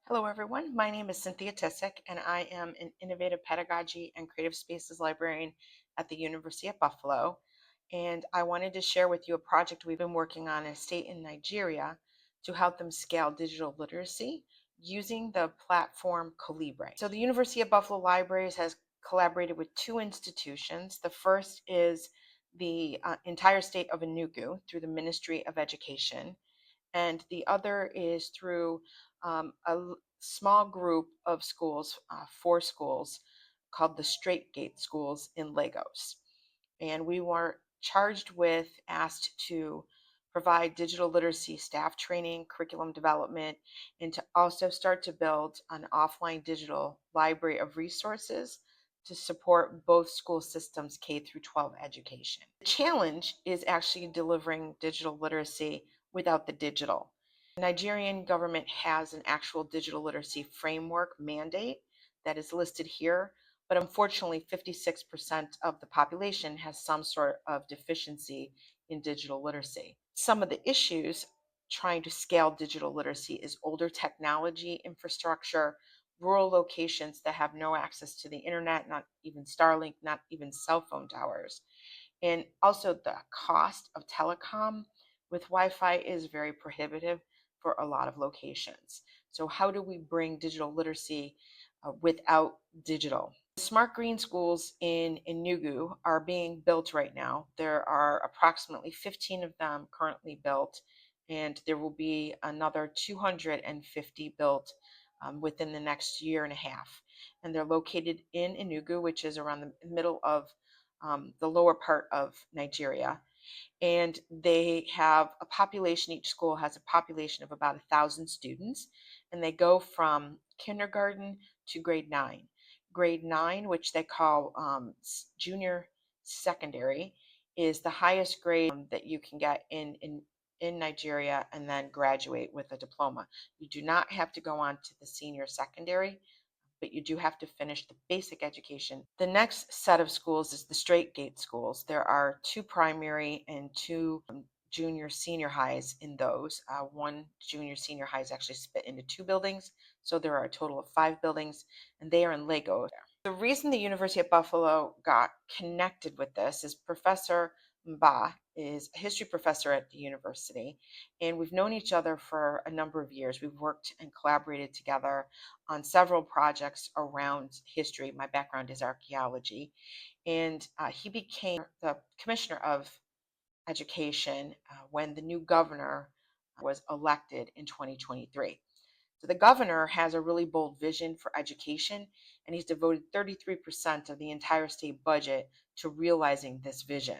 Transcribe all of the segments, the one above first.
Hello, everyone. My name is Cynthia Tissick, and I am an innovative pedagogy and creative spaces librarian at the University of Buffalo. And I wanted to share with you a project we've been working on in a state in Nigeria to help them scale digital literacy using the platform Kolibri. So, the University of Buffalo Libraries has collaborated with two institutions. The first is the entire state of Enugu through the Ministry of Education, and the other is through small group of schools, four schools, called the Straight Gate Schools in Lagos. And we were asked to provide digital literacy staff training, curriculum development, and to also start to build an offline digital library of resources to support both school systems K through 12 education. The challenge is actually delivering digital literacy without the digital. The Nigerian government has an actual digital literacy framework mandate that is listed here, but unfortunately 56% of the population has some sort of deficiency in digital literacy. Some of the issues trying to scale digital literacy is older technology infrastructure, rural locations that have no access to the internet, not even Starlink, not even cell phone towers. And also the cost of telecom with Wi-Fi is very prohibitive for a lot of locations. So how do we bring digital literacy without digital? Smart green schools in Enugu are being built right now. There are approximately 15 of them currently built, and there will be another 250 built within the next year and a half. And they're located in Enugu, which is around the middle of the lower part of Nigeria. And they have a population, each school has a population of about 1,000 students, and they go from kindergarten to grade 9. Grade 9, which they call junior secondary, is the highest grade that you can get in Nigeria and then graduate with a diploma. You do not have to go on to the senior secondary, but you do have to finish the basic education. The next set of schools is the straight gate schools. There are two primary and two junior senior highs in those. One junior senior high is actually split into two buildings, so there are a total of 5 buildings, and they are in Lagos. The reason the University of Buffalo got connected with this is Professor Mba is a history professor at the university, and we've known each other for a number of years. We've worked and collaborated together on several projects around history. My background is archaeology, and he became the commissioner of education when the new governor was elected in 2023. So the governor has a really bold vision for education, and he's devoted 33% of the entire state budget to realizing this vision.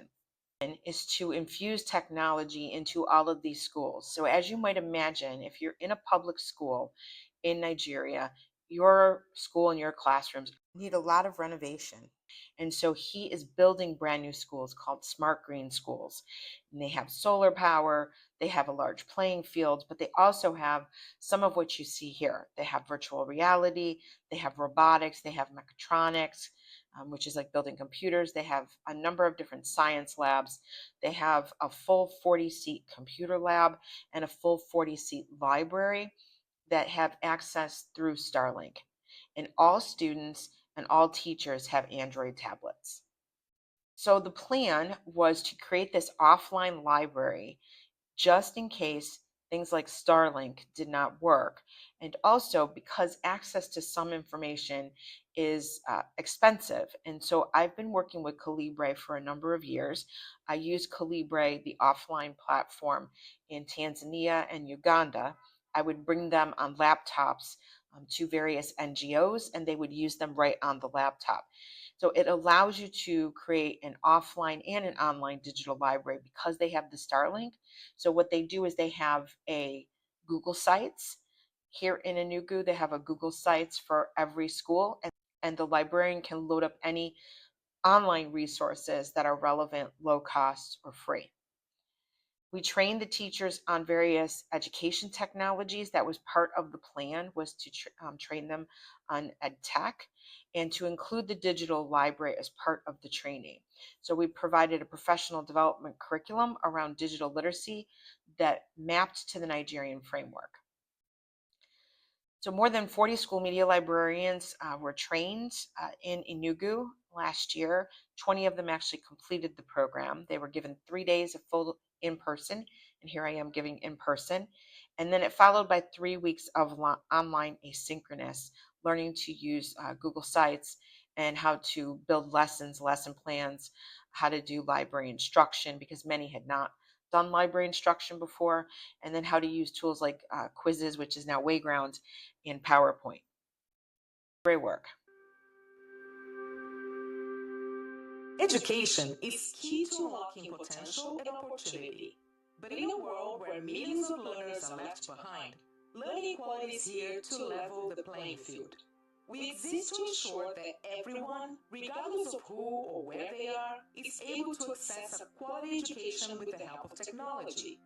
Is to infuse technology into all of these schools. So as you might imagine, if you're in a public school in Nigeria, your school and your classrooms need a lot of renovation. And so he is building brand new schools called smart green schools. And they have solar power, they have a large playing field, but they also have some of what you see here. They have virtual reality, they have robotics, they have mechatronics, which is like building computers. They have a number of different science labs. They have a full 40-seat computer lab and a full 40-seat library that have access through Starlink. And all students and all teachers have Android tablets. So the plan was to create this offline library just in case things like Starlink did not work. And also because access to some information is expensive. And so I've been working with Kolibri for a number of years. I use Kolibri, the offline platform, in Tanzania and Uganda. I would bring them on laptops to various NGOs, and they would use them right on the laptop. So it allows you to create an offline and an online digital library because they have the Starlink. So what they do is they have a Google Sites. Here in Enugu, they have a Google Sites for every school, and the librarian can load up any online resources that are relevant, low cost, or free. We trained the teachers on various education technologies. That was part of the plan, was to train them on ed tech and to include the digital library as part of the training. So we provided a professional development curriculum around digital literacy that mapped to the Nigerian framework. So more than 40 school media librarians were trained in Enugu last year. 20 of them actually completed the program. They were given 3 days of full in-person, and here I am giving in-person. And then it followed by 3 weeks of online asynchronous, learning to use Google Sites and how to build lessons, lesson plans, how to do library instruction, because many had not done library instruction before, and then how to use tools like quizzes, which is now Wayground, in PowerPoint. Great work. Education is key to unlocking potential and opportunity. But in a world where millions of learners are left behind, learning equality is here to level the playing field. We exist to ensure that everyone, regardless of who or where they are, is able to access a quality education with the help of technology.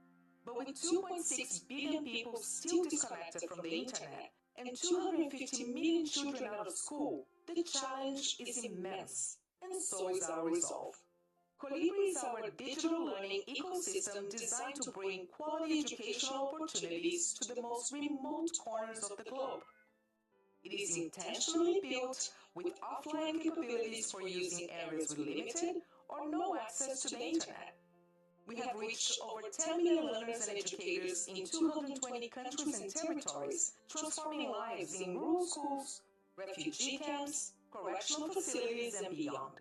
But with 2.6 billion people still disconnected from the internet and 250 million children out of school, the challenge is immense, and so is our resolve. Kolibri is our digital learning ecosystem designed to bring quality educational opportunities to the most remote corners of the globe. It is intentionally built with offline capabilities for use in areas with limited or no access to the internet. We have reached over 10 million learners and educators in 220 countries and territories, transforming lives in rural schools, refugee camps, correctional facilities, and beyond.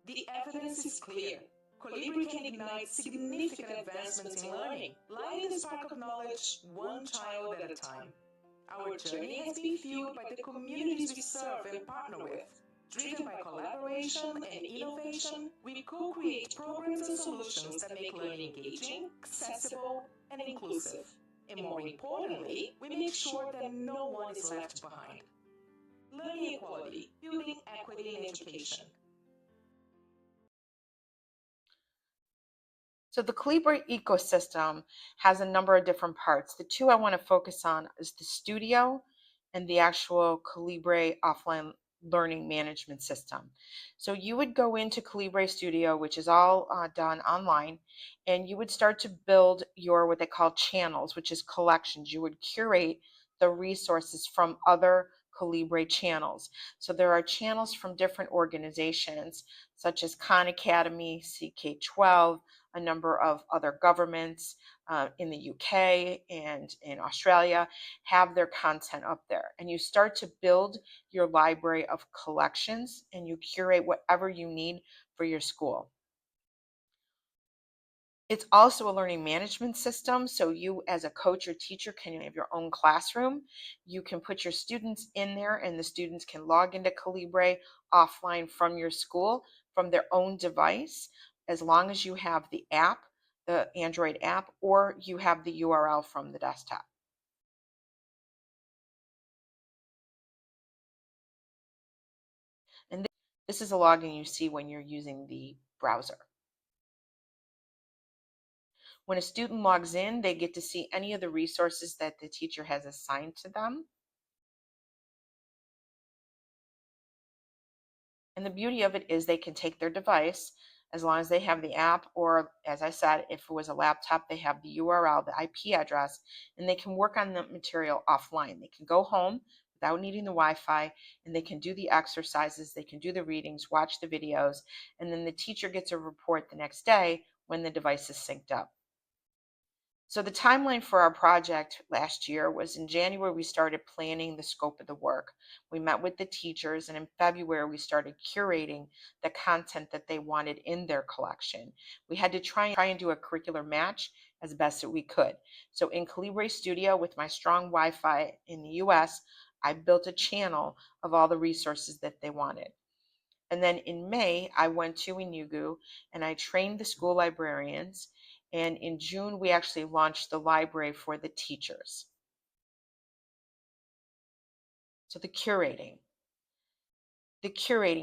The evidence is clear. Kolibri can ignite significant advancements in learning, lighting the spark of knowledge one child at a time. Our journey has been fueled by the communities we serve and partner with. Driven by collaboration and innovation, we co-create programs and solutions that make learning engaging, accessible, and inclusive. And more importantly, we make sure that no one is left behind. Learning equality, building equity in education. So the Kolibri ecosystem has a number of different parts. The two I want to focus on is the studio and the actual Kolibri offline learning management system. So you would go into Kolibri Studio, which is all done online, and you would start to build your what they call channels, which is collections. You would curate the resources from other Kolibri channels. So there are channels from different organizations such as Khan Academy, CK12, a number of other governments in the UK and in Australia have their content up there. And you start to build your library of collections and you curate whatever you need for your school. It's also a learning management system, so you as a coach or teacher can have your own classroom. You can put your students in there and the students can log into Kolibri offline from your school from their own device, as long as you have the app, the Android app, or you have the URL from the desktop. And this is a login you see when you're using the browser. When a student logs in, they get to see any of the resources that the teacher has assigned to them. And the beauty of it is they can take their device as long as they have the app, or as I said, if it was a laptop, they have the URL, the IP address, and they can work on the material offline. They can go home without needing the Wi-Fi, and they can do the exercises, they can do the readings, watch the videos, and then the teacher gets a report the next day when the device is synced up. So the timeline for our project last year was in January, we started planning the scope of the work. We met with the teachers, and in February, we started curating the content that they wanted in their collection. We had to try and do a curricular match as best that we could. So in Kolibri Studio, with my strong Wi-Fi in the US, I built a channel of all the resources that they wanted. And then in May, I went to Enugu and I trained the school librarians. And in June, we actually launched the library for the teachers. So the curating.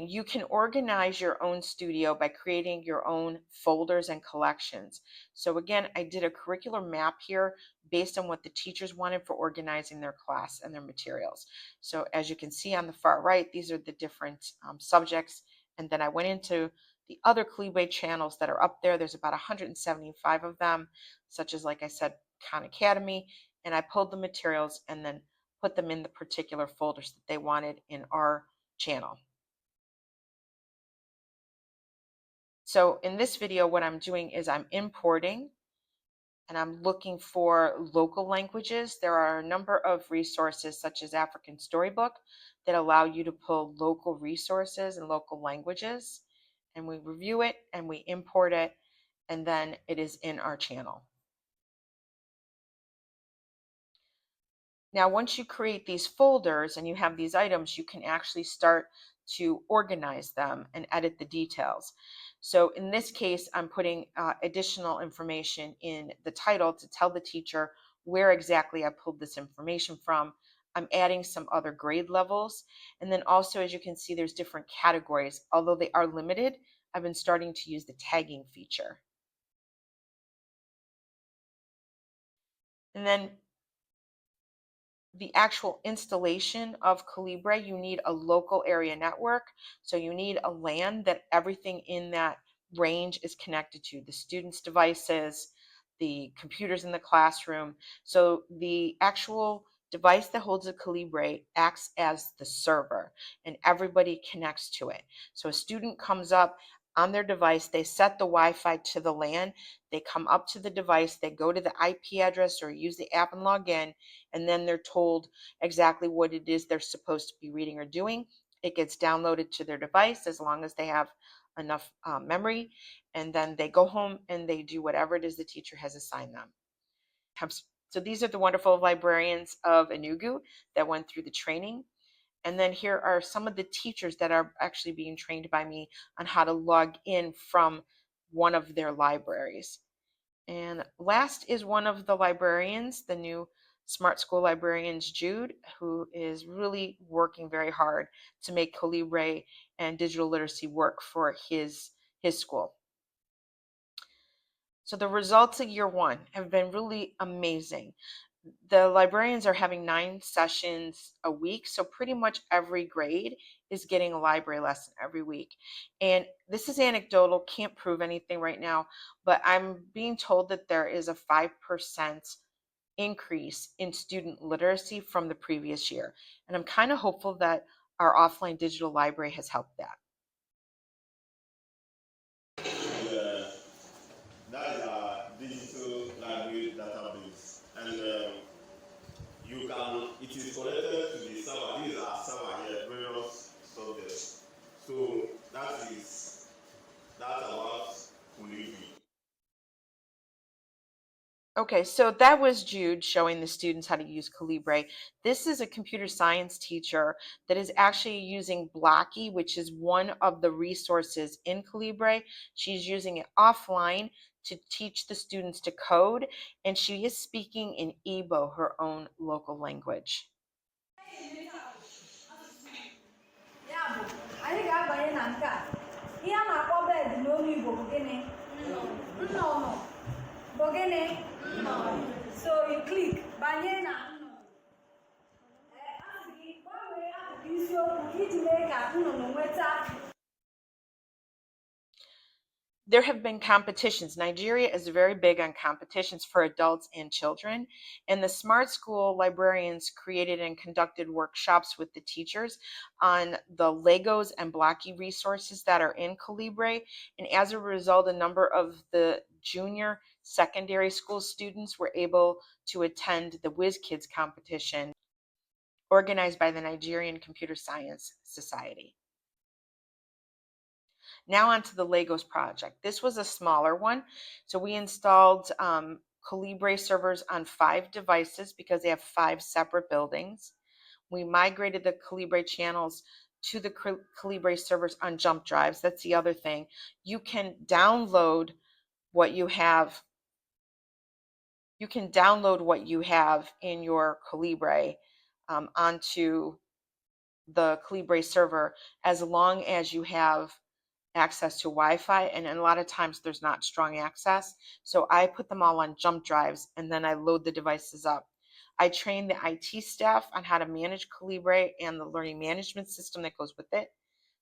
You can organize your own studio by creating your own folders and collections. So again, I did a curricular map here based on what the teachers wanted for organizing their class and their materials. So as you can see on the far right, these are the different subjects. And then I went into the other Kolibri channels that are up there. There's about 175 of them, such as, like I said, Khan Academy. And I pulled the materials and then put them in the particular folders that they wanted in our channel. So in this video, what I'm doing is I'm importing and I'm looking for local languages. There are a number of resources such as African Storybook that allow you to pull local resources and local languages. And we review it and we import it, and then it is in our channel. Now, once you create these folders and you have these items, you can actually start to organize them and edit the details. So in this case, I'm putting additional information in the title to tell the teacher where exactly I pulled this information from. I'm adding some other grade levels. And then also, as you can see, there's different categories. Although they are limited, I've been starting to use the tagging feature. And then the actual installation of Kolibri, you need a local area network. So you need a LAN that everything in that range is connected to, the students' devices, the computers in the classroom. So the actual device that holds a Kolibri acts as the server, and everybody connects to it. So a student comes up on their device, they set the Wi-Fi to the LAN, they come up to the device, they go to the IP address or use the app and log in, and then they're told exactly what it is they're supposed to be reading or doing. It gets downloaded to their device as long as they have enough memory, and then they go home and they do whatever it is the teacher has assigned them. So these are the wonderful librarians of Enugu that went through the training. And then here are some of the teachers that are actually being trained by me on how to log in from one of their libraries. And last is one of the librarians, the new Smart School librarians, Jude, who is really working very hard to make Kolibri and digital literacy work for his school. So the results of year one have been really amazing. The librarians are having 9 sessions a week, so pretty much every grade is getting a library lesson every week. And this is anecdotal, can't prove anything right now, but I'm being told that there is a 5% increase in student literacy from the previous year. And I'm kind of hopeful that our offline digital library has helped that. That is our digital library database, and it is connected to the server. These are server here, various subjects. So that's about Kolibri. Okay, so that was Jude showing the students how to use Kolibri. This is a computer science teacher that is actually using Blocky, which is one of the resources in Kolibri. She's using it offline to teach the students to code, and she is speaking in Igbo, her own local language. Anyị ga-abanye na nke a. Ihe a na-akpọ bed n'olu Igbo bụ gịnị? Nnụnụ. Bụ gịnị? So you click banye na nnụnụ. Asị gị gbanwee akụkụ isiokwu iji mee ka nnụnụ nweta. There have been competitions. Nigeria is very big on competitions for adults and children. And the Smart School librarians created and conducted workshops with the teachers on the Legos and Blocky resources that are in Kolibri. And as a result, a number of the junior secondary school students were able to attend the Whiz Kids competition organized by the Nigerian Computer Science Society. Now onto the Legos project. This was a smaller one. So we installed Kolibri servers on 5 devices because they have 5 separate buildings. We migrated the Kolibri channels to the Kolibri servers on jump drives. That's the other thing. You can download what you have. You can download what you have in your Kolibri onto the Kolibri server as long as you have access to Wi-Fi, and a lot of times there's not strong access. So I put them all on jump drives and then I load the devices up. I train the IT staff on how to manage Kolibri and the learning management system that goes with it.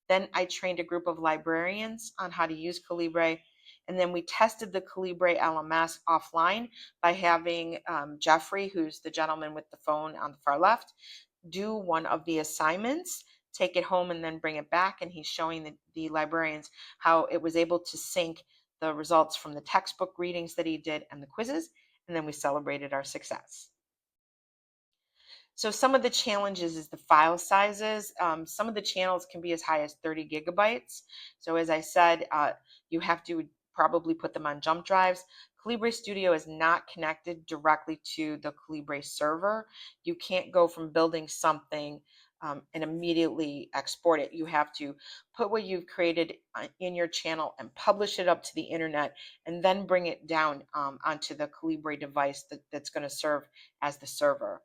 Then I trained a group of librarians on how to use Kolibri, And then we tested the Kolibri LMS offline by having Jeffrey, who's the gentleman with the phone on the far left, do one of the assignments, take it home, and then bring it back. And he's showing the librarians how it was able to sync the results from the textbook readings that he did and the quizzes. And then we celebrated our success. So some of the challenges is the file sizes. Some of the channels can be as high as 30 gigabytes. So as I said, you have to probably put them on jump drives. Kolibri Studio is not connected directly to the Kolibri server. You can't go from building something and immediately export it. You have to put what you've created in your channel and publish it up to the internet, and then bring it down onto the Kolibri device that's going to serve as the server.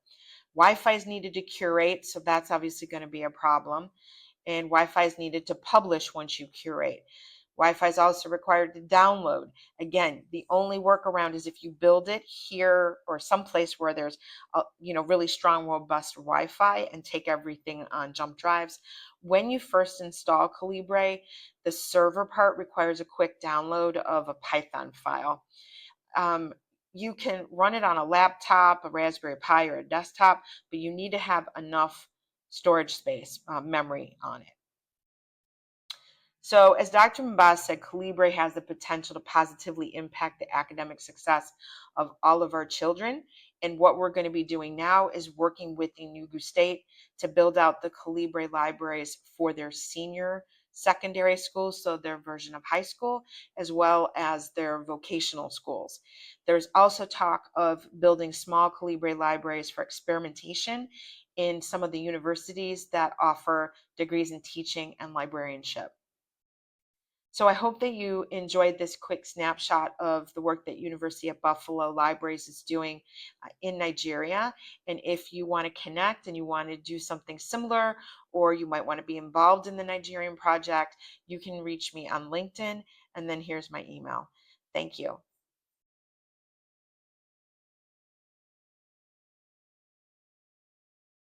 Wi-Fi is needed to curate, so that's obviously going to be a problem. And Wi-Fi is needed to publish once you curate. Wi-Fi is also required to download. Again, the only workaround is if you build it here or someplace where there's really strong, robust Wi-Fi, and take everything on jump drives. When you first install Kolibri, the server part requires a quick download of a Python file. You can run it on a laptop, a Raspberry Pi, or a desktop, but you need to have enough storage space, memory on it. So as Dr. Mbaz said, Kolibri has the potential to positively impact the academic success of all of our children. And what we're going to be doing now is working with Enugu State to build out the Kolibri libraries for their senior secondary schools, so their version of high school, as well as their vocational schools. There's also talk of building small Kolibri libraries for experimentation in some of the universities that offer degrees in teaching and librarianship. So I hope that you enjoyed this quick snapshot of the work that University of Buffalo Libraries is doing in Nigeria. And if you want to connect and you want to do something similar, or you might want to be involved in the Nigerian project, you can reach me on LinkedIn, and then here's my email. Thank you.